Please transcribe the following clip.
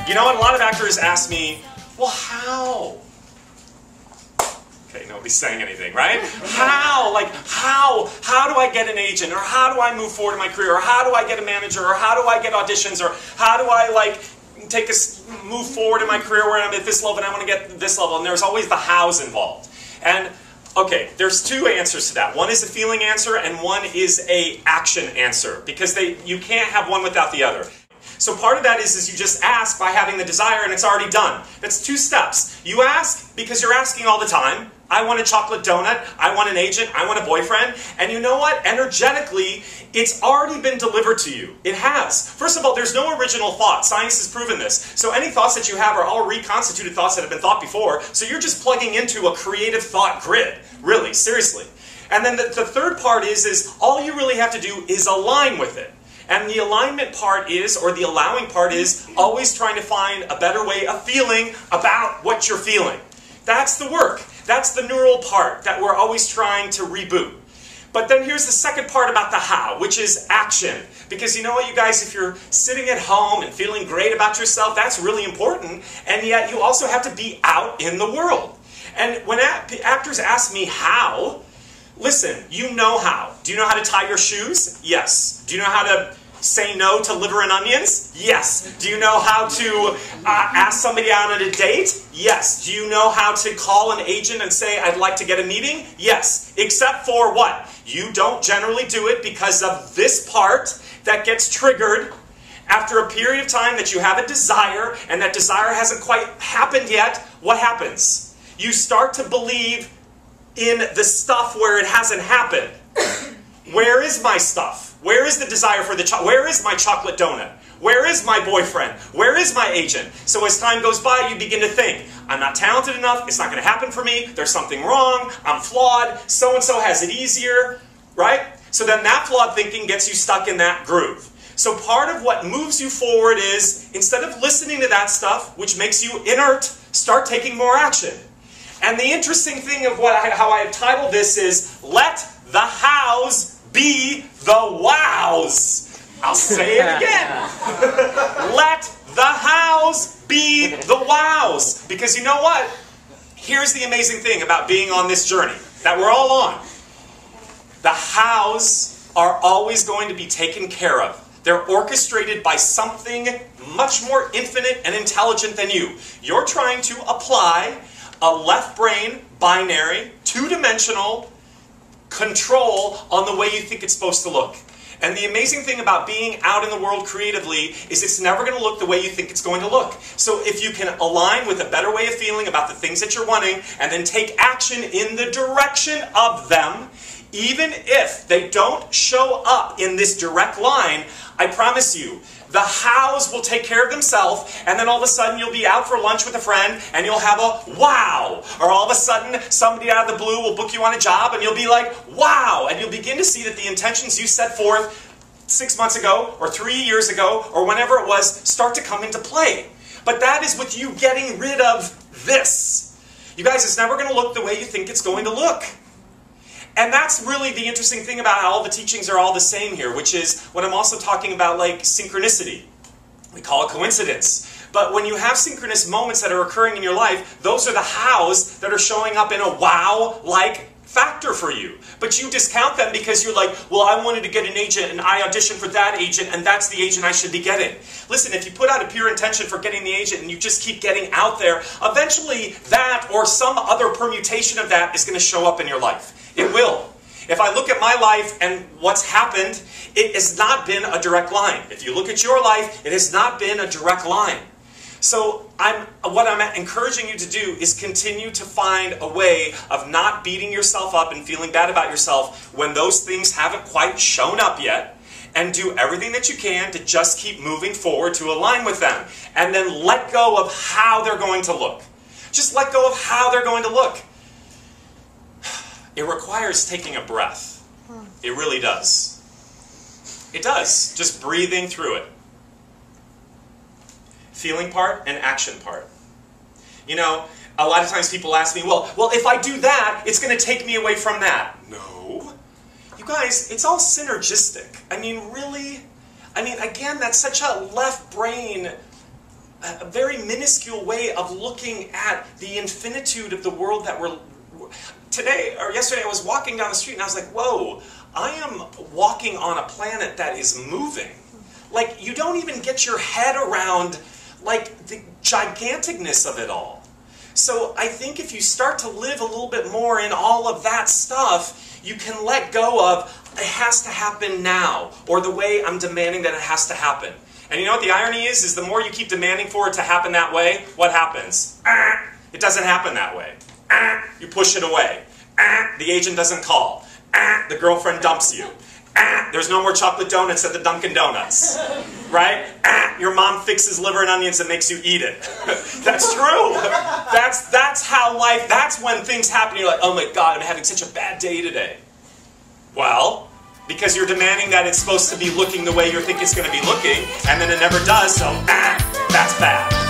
You know what? A lot of actors ask me, well, how? Okay, nobody's saying anything, right? How? Like, how? How do I get an agent? Or how do I move forward in my career? Or how do I get a manager? Or how do I get auditions? Or how do I, like, move forward in my career where I'm at this level and I want to get this level? And there's always the hows involved. And, okay, there's two answers to that. One is a feeling answer and one is a action answer. Because you can't have one without the other. So part of that is you just ask by having the desire and it's already done. That's two steps. You ask because you're asking all the time. I want a chocolate donut, I want an agent, I want a boyfriend. And you know what? Energetically, it's already been delivered to you. It has. First of all, there's no original thought. Science has proven this. So any thoughts that you have are all reconstituted thoughts that have been thought before. So you're just plugging into a creative thought grid. Really, seriously. And then the third part is all you really have to do is align with it. And the alignment part is, or the allowing part is, always trying to find a better way of feeling about what you're feeling. That's the work. That's the neural part that we're always trying to reboot. But then here's the second part about the how, which is action. Because you know what, you guys, if you're sitting at home and feeling great about yourself, that's really important. And yet you also have to be out in the world. And when actors ask me how, listen, you know how. Do you know how to tie your shoes? Yes. Do you know how to say no to liver and onions? Yes. Do you know how to ask somebody out on a date? Yes. Do you know how to call an agent and say, I'd like to get a meeting? Yes. Except for what? You don't generally do it because of this part that gets triggered after a period of time that you have a desire, and that desire hasn't quite happened yet. What happens? You start to believe in the stuff where it hasn't happened. Where is my stuff? Where is the desire for the chocolate? Where is my chocolate donut? Where is my boyfriend? Where is my agent? So as time goes by, you begin to think, I'm not talented enough, it's not going to happen for me, there's something wrong, I'm flawed, so-and-so has it easier, right? So then that flawed thinking gets you stuck in that groove. So part of what moves you forward is, instead of listening to that stuff, which makes you inert, start taking more action. And the interesting thing of how I have titled this is, let the hows be the wows. I'll say it again. Let the hows be the wows. Because you know what? Here's the amazing thing about being on this journey that we're all on. The hows are always going to be taken care of. They're orchestrated by something much more infinite and intelligent than you. You're trying to apply a left brain, binary, two-dimensional control on the way you think it's supposed to look. And the amazing thing about being out in the world creatively is it's never going to look the way you think it's going to look. So if you can align with a better way of feeling about the things that you're wanting and then take action in the direction of them, even if they don't show up in this direct line, I promise you, the hows will take care of themselves, and then all of a sudden you'll be out for lunch with a friend and you'll have a wow. Or all of a sudden somebody out of the blue will book you on a job and you'll be like, wow. And you'll begin to see that the intentions you set forth 6 months ago or 3 years ago or whenever it was start to come into play. But that is with you getting rid of this. You guys, it's never going to look the way you think it's going to look. And that's really the interesting thing about how all the teachings are all the same here, which is what I'm also talking about, like synchronicity. We call it coincidence. But when you have synchronous moments that are occurring in your life, those are the hows that are showing up in a wow-like factor for you. But you discount them because you're like, well, I wanted to get an agent and I auditioned for that agent and that's the agent I should be getting. Listen, if you put out a pure intention for getting the agent and you just keep getting out there, eventually that or some other permutation of that is going to show up in your life. It will. If I look at my life and what's happened, it has not been a direct line. If you look at your life, it has not been a direct line. So what I'm encouraging you to do is continue to find a way of not beating yourself up and feeling bad about yourself when those things haven't quite shown up yet, and do everything that you can to just keep moving forward to align with them. And then let go of how they're going to look. Just let go of how they're going to look. It requires taking a breath. It really does. It does. Just breathing through it. Feeling part and action part. You know, A lot of times people ask me, well, if I do that, it's going to take me away from that. No. You guys, it's all synergistic. I mean, really? I mean, again, that's such a left brain, a very minuscule way of looking at the infinitude of the world that we're... Today, or yesterday, I was walking down the street and I was like, whoa, I am walking on a planet that is moving. Like, you don't even get your head around, like, the giganticness of it all. So I think if you start to live a little bit more in all of that stuff, you can let go of, it has to happen now, or the way I'm demanding that it has to happen. And you know what the irony is the more you keep demanding for it to happen that way, what happens? It doesn't happen that way. You push it away. The agent doesn't call. The girlfriend dumps you. There's no more chocolate donuts at the Dunkin' Donuts. Right? Your mom fixes liver and onions and makes you eat it. That's true. That's how life, that's when things happen. You're like, oh my God, I'm having such a bad day today. Well, because you're demanding that it's supposed to be looking the way you think it's going to be looking, and then it never does, so that's bad.